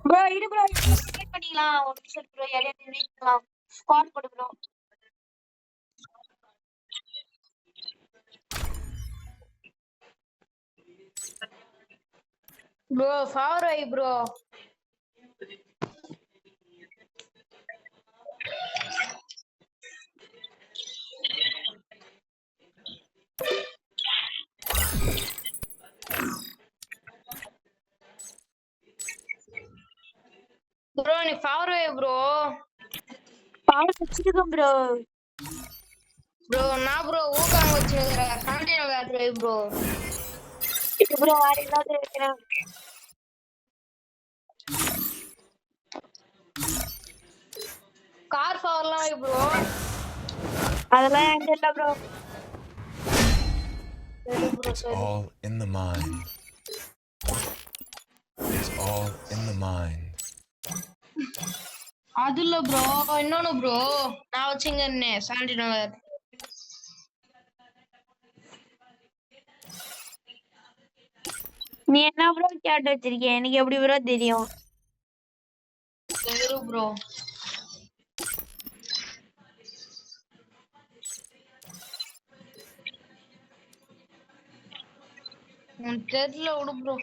Bro இரு bro wait பண்ணிக்கலாம் ஒரு நிமிஷம் ப்ரோ யாரையாவது வெயிட் பண்ணலாம் ஸ்குவாட் போடு bro bro for I bro bro நீ ஃபார் ஐ ப்ரோ பால் வச்சிருக்கேன் ப்ரோ ப்ரோ நான் ப்ரோ ஊக்காங்க வச்சிருக்கேன் கண்டினியூ காட்டுறேன் ப்ரோ இது ப்ரோ வேற ஏதாவது வைக்கிறேன் கார் ஃபவர்லாம் ப்ரோ அதெல்லாம் எங்க இல்ல ப்ரோ சரி ப்ரோ It's சரி all in the mind. It's all in the mind. அது இல்ல ப்ரோ இன்னொன்னு ப்ரோ நான் வச்சிங்கன்னே சாண்டி நகர் நீ என்ன ப்ரோ கேட்டு வச்சிருக்க எனக்கு எப்படி ப்ரோ தெரியும் சரி ப்ரோ தெரியல விடு ப்ரோ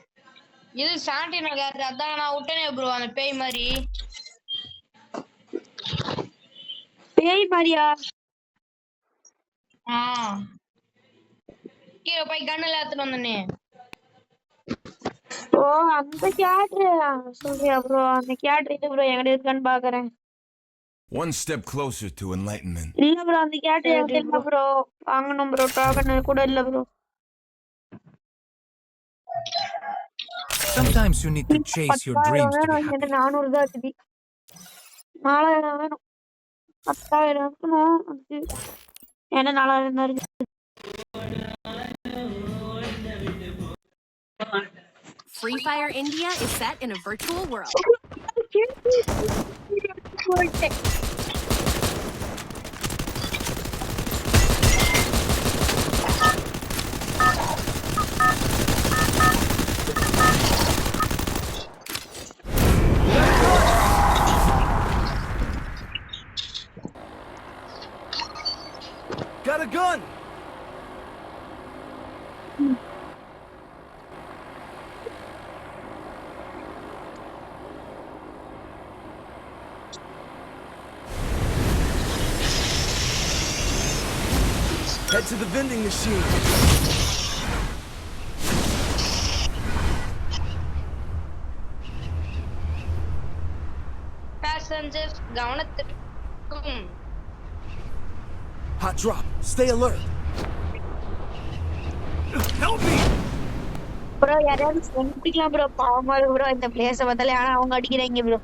இது சாண்டி நகர் அதான் நான் விட்டனே ப்ரோ அந்த பேய் மாதிரி பேய் மாதிரியா ஆ கீழே போய் கண்ணுல எடுத்துட்டு வந்தனே ஓ அந்த கேட்ரு சொல்றியா ப்ரோ அந்த கேட்ரு இது ப்ரோ என்கிட்ட இருக்கான்னு பாக்குறேன் One step closer to enlightenment. இல்ல ப்ரோ அந்த கேட்ரு என்கிட்ட இல்ல ப்ரோ வாங்கணும் ப்ரோ டோக்கன் கூட இல்ல bro Sometimes you need to chase your 10,000 dreams to be வேணும் happy. என்கிட்ட 400 தான் இருக்குது 4000 வேணும் 10,000 இருக்கணும் அதுக்கு ஏன்னா 4000 தான் இருக்கு Free Fire India is set in a virtual world. Got a gun! Head to the vending machine. Passengers கவனத்திற்கும் Hot drop. Stay alert. Help me! Bro யாரையாவது பிடிக்கலாம் ப்ரோ பாவமா இருக்கு ப்ரோ இந்த பிளேஸ பார்த்தாலே ஆனா அவங்க அடிக்கிறாங்க ப்ரோ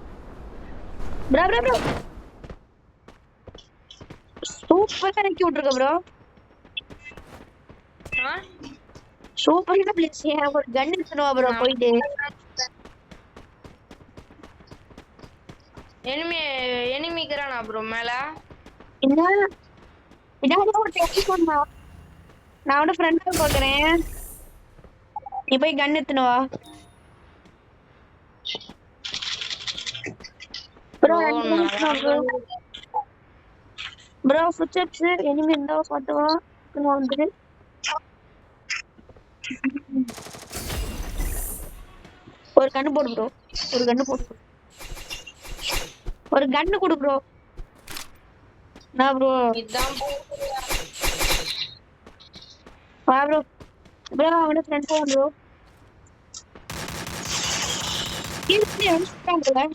ப்ரோ ப்ரோ ப்ரோ சூப்பரா இறக்கி விட்டுருக்க ப்ரோ சூப்பரான பிளேஸ் எனக்கு ஒரு கன் எடுத்துனுவா ப்ரோ போயிட்டு எனிமிக்கிறானா ப்ரோ மேல என்ன பின்னாடி ஒரு டெலிஃபோன் நான் அவட ஃப்ரெண்ட பாக்குறேன் நீ போய் கன் எடுத்துனுவா ப்ரோ ப்ரோ ஃபுட்ஸ்டெப்ஸ் எனிமி இருந்தா பாத்துவா நான் வந்துரு ஒரு கண்ணு போடு ப்ரோ ஒரு கண்ணு போடு ஒரு கண்ணு கொடு ப்ரோ நான் ப்ரோ இதான் வா ப்ரோ ப்ரோ அவன ஃப்ரெண்ட் போ ப்ரோ கீழே அடிச்சாங்க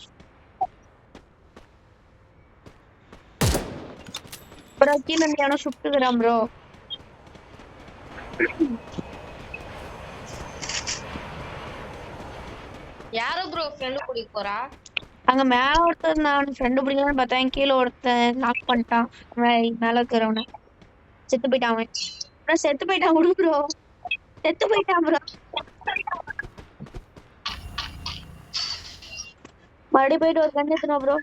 ப்ரோ கீழே இருந்து அவன சுட்டுக்கறான் ப்ரோ யாரோ ப்ரோ ஃப்ரெண்ட் கூட்டிட்டு போறா அங்க மேல ஒருத்தர் நான் ஃப்ரெண்டு பிடிக்கலாம்னு பார்த்தேன் கீழே ஒருத்தன் லாக் பண்ணிட்டான் மேல இருக்கிறவன செத்து போயிட்டான் அவன் ப்ரோ செத்து போயிட்டான் விடு ப்ரோ செத்து போயிட்டான் ப்ரோ மறுபடியும் போயிட்டு ஒரு கண்ணு எடுத்துனோம் ப்ரோ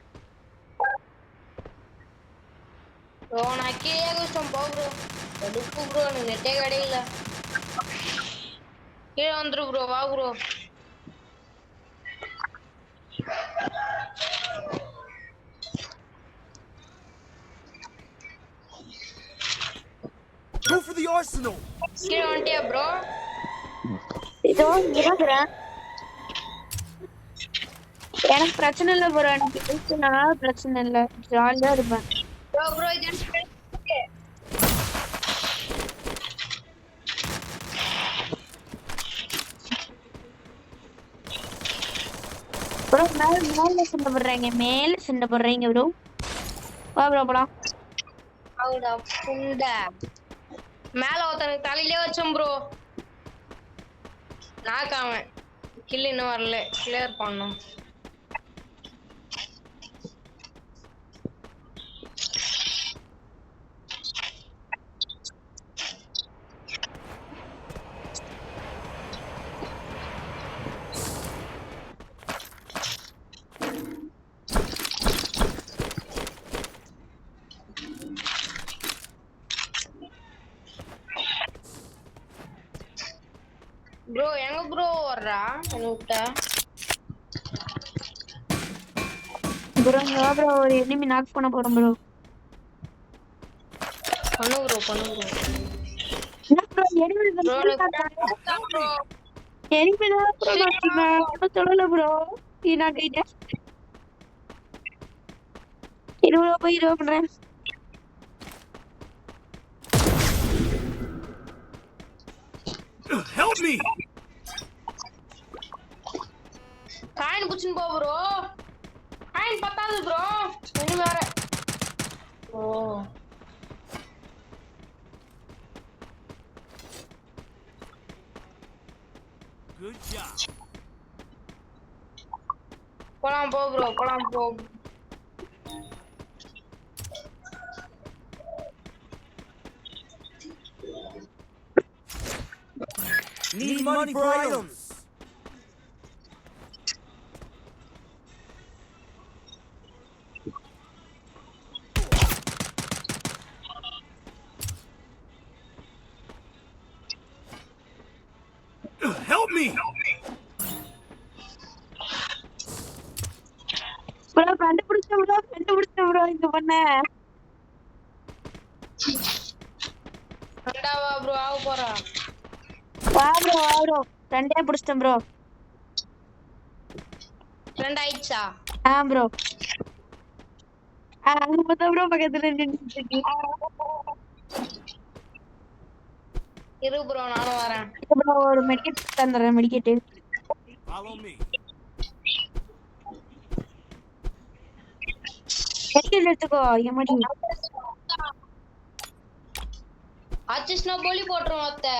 ப்ரோ நான் கீழே குதிச்சோம் போ ப்ரோ எடுப்பு ப்ரோ எனக்கு நெட்டே கிடைக்கல கீழே வந்துரு ப்ரோ வா bro Go for the arsenal. கீழே வந்துட்டியா ப்ரோ இதோ இருக்கிறேன். எனக்கு பிரச்சனை இல்லை ப்ரோ. எனக்கு இருக்குனால பிரச்சனை இல்லை. ஜாலியா இருப்பேன். ப்ரோ ப்ரோ இது ப்ரோ மேல சண்டை போடுறீங்க. மேல சண்டை போடுறீங்க ப்ரோ. வா ப்ரோ போலாம். அவுடா புண்டை மேல ஒருத்தனுக்கு தலையிலே வச்சோம் ப்ரோ நாக்காமன் கில் இன்னும் வரல கிளியர் பண்ணோம் ப்ரோ எங்க ப்ரோ வர்றா என்ன ப்ரோ ப்ரோ ஒரு எனிமி நாக் பண்ண போறோம் ப்ரோ. பண்ணு ப்ரோ என்ன ப்ரோ எனிமி ப்ரோ எனிமி தான் ப்ரோ நான் சொல்லல ப்ரோ. நான் கைட்டேன். இருபது பண்றேன். Help me. காயின் புடிச்சுன்னு போ ப்ரோ காயின் பத்தாது ப்ரோ என்ன வேற ஓ Good job. போலாம் போ Need money for items. Help me. Bro கண்டுபிடிச்ச ப்ரோ இங்க பண்ண. ரெண்டாவா ப்ரோ ஆக போறா வா ப்ரோ ரெண்டே பிடிச்சிட்டேன் ப்ரோ. ஃப்ரெண்ட் ஆயிடுச்சா ப்ரோ அங்க பார்த்தா ப்ரோ பக்கத்துல நின்னுட்டு இரு ப்ரோ நானும் வரேன் ப்ரோ ஒரு மெடிக்கெட் தந்துடுறேன். மெடிக்கெட்டு Follow me. மெடிக்கெட் எடுத்துக்கோ. எமடி ஆச்சிஸ்னா போலி போட்டுரும் அத்தை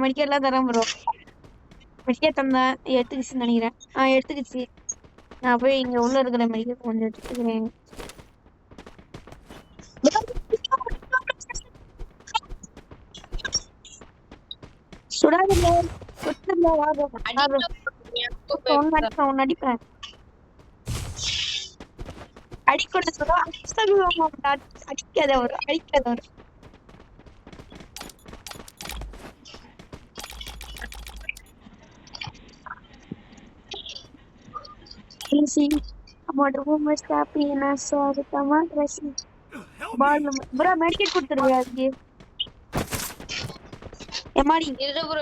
மெடிக்கெட்லாம் தரேன் ப்ரோ. மெடிக்கெட் தந்தேன் எடுத்துக்கிச்சுன்னு நினைக்கிறேன். எடுத்துக்கிச்சு. நான் போய் இங்க உள்ள இருக்கிற மெடிக்கெட் கொஞ்சம் எடுத்துக்கிறேன். சுடாதீங்க. அடிப்பேன். அடிக்கூட அடிக்காத ஒரு ப்ரோ மெடிக்கெட் கொடுத்துருவியா அதுக்கு எம்மாடி இரு ப்ரோ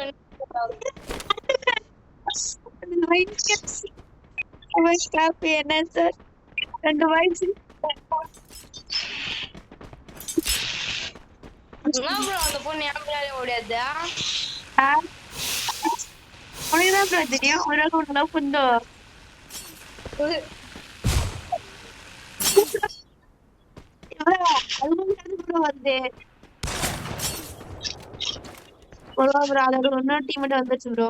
என்ன சார் 2 வயசு என்ன ப்ரோ அந்த பொண்ணு யாருமே ஓடியாதா உனக்குதான் ப்ரோ தெரியும். உனக்கு ஒண்ணு லவ் பண்ணோ வந்து ப்ரோ அதோட இன்னொரு டீம் மட்டும் வந்துச்சு ப்ரோ.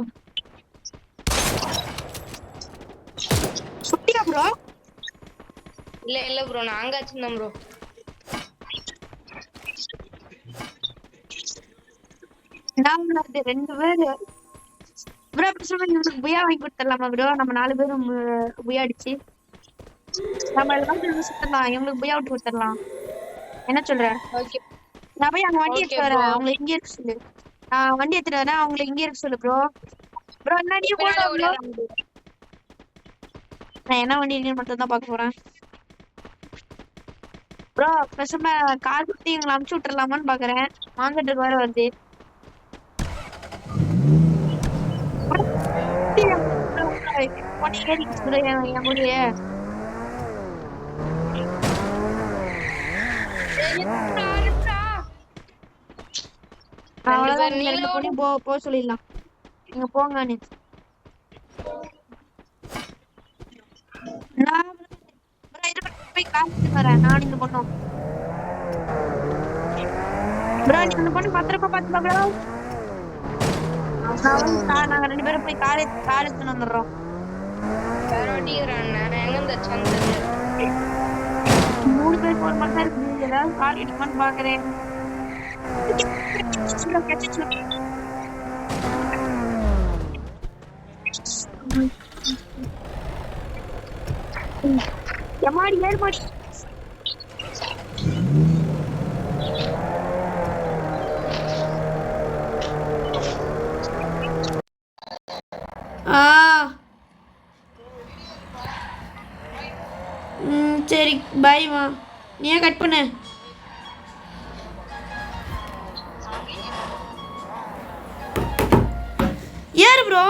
சுட்டியா ப்ரோ? இல்ல ப்ரோ நான் அங்க வச்சிருந்தேன் ப்ரோ. நான் 2 பேரு ப்ரோ. புயா வாங்கி கொடுத்துடலாமா ப்ரோ? நம்ம 4 பேரும் புயா அடிச்சு நம்ம எல்லாரும் சுத்தலாம், இவங்களுக்கு போய் அவுட் கொடுத்துடலாம். என்ன சொல்ற? ஓகே நான் போய் அங்க வண்டி ஓகே எடுத்து ப்ரோ. வரேன், அவங்க இங்க இருக்க சொல்லு. நான் வண்டி எடுத்துட்டு வரேன், அவங்களை இங்க இருக்க சொல்லு ப்ரோ. ப்ரோ என்ன நீ கூட பின்னாடி ப்ரோ? ஓடியாரலாம். நான் என்ன வண்டி இருக்குன்னு மட்டும் தான் பார்க்க போறேன். ப்ரோ பேசாம கார் குத்தி எங்களை அமுச்சு விட்டுறலாமான்னு பாக்குறேன். மாங்கட்டுக்கு வேற வருது. பொண்ணு ஏறிக்கிச்சு bro என் கூடயே. நிறுத்துடா. அவ்வளவுதான், பேர் நீங்க ரெண்டு நீங்களும் பொண்ணையும் போக சொல்லிடலாம். நீங்க போங்க நீ. நான் bro, இது பண்ணி போய் கார் எடுத்துட்டு வரேன், நானும் இந்த பொண்ணும். ப்ரோ நீ அந்த பொண்ணு பத்திரமா பாத்துப்பா ப்ரோ. நாங்க ரெண்டு பேரும் போய் கார் எடுத்துட்டு வந்துடுறோம். வேற ஓட்டிக்கிறேன். எங்க இந்த சந்திரன் 3 பேர் போற மாதிரி தான் இருக்கு. ஏதாவது கார் எடுக்கலான்னு பாக்குறேன். எம்மாடி ஏறுமாடி. சரி பாய்மா, நீ ஏன் கட் பண்ணு. ஏறு ப்ரோ.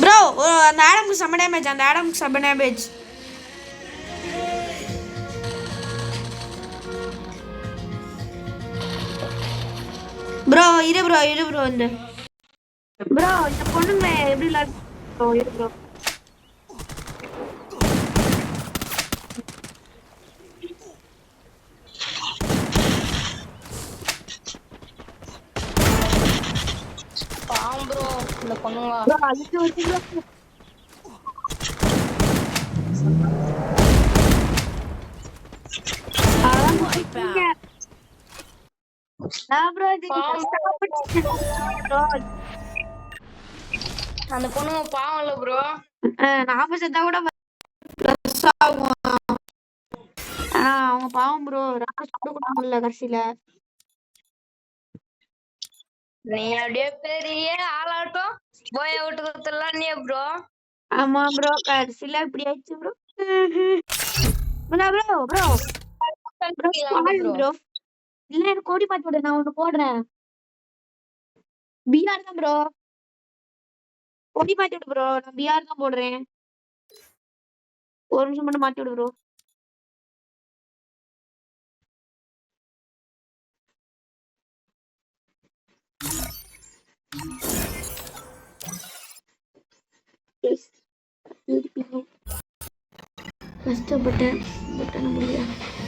ப்ரோ அந்த ஆடமுக்கு செம்ம டேமேஜ், அந்த ஆடமுக்கு செம்ம டேமேஜ். ப்ரோ இரு ப்ரோ இந்த ப்ரோ இந்த பொண்ணுங்க எப்படி ப்ரோ இரு ப்ரோ. பாவம் ப்ரோ இந்த பொண்ணுங்க. ப்ரோ அதுக்கு ஒரு ப்ரோ ப்ரோ இது ப்ரோ அந்த பொண்ணுங்க பாவம் இல்ல ப்ரோ. நாம செத்தா கூட ப்ளஸ் ஆகும். ஆனா அவங்க பாவம் ப்ரோ, கூட முடியல கடைசியில. நீ அப்படியே பெரிய ஆளாட்டம் போய் விட்டு கொடுத்துடலாம் நீ ப்ரோ. ஆமா ப்ரோ, கடைசியில இப்படி ஆயிடுச்சு ப்ரோ. ப்ரோ ப்ரோ ப்ரோ இல்ல எனக்கு கோடி மாத்தி விடு, நான் ஒண்ணு போடுறேன். பிஆர் தான் ப்ரோ, கோடி மாத்தி விடு ப்ரோ, நான் பிஆர் தான் போடுறேன். ஒரு நிமிஷம் மட்டும் மாத்தி விடு ப்ரோ. கஷ்டப்பட்டேன் பட் முடியாது.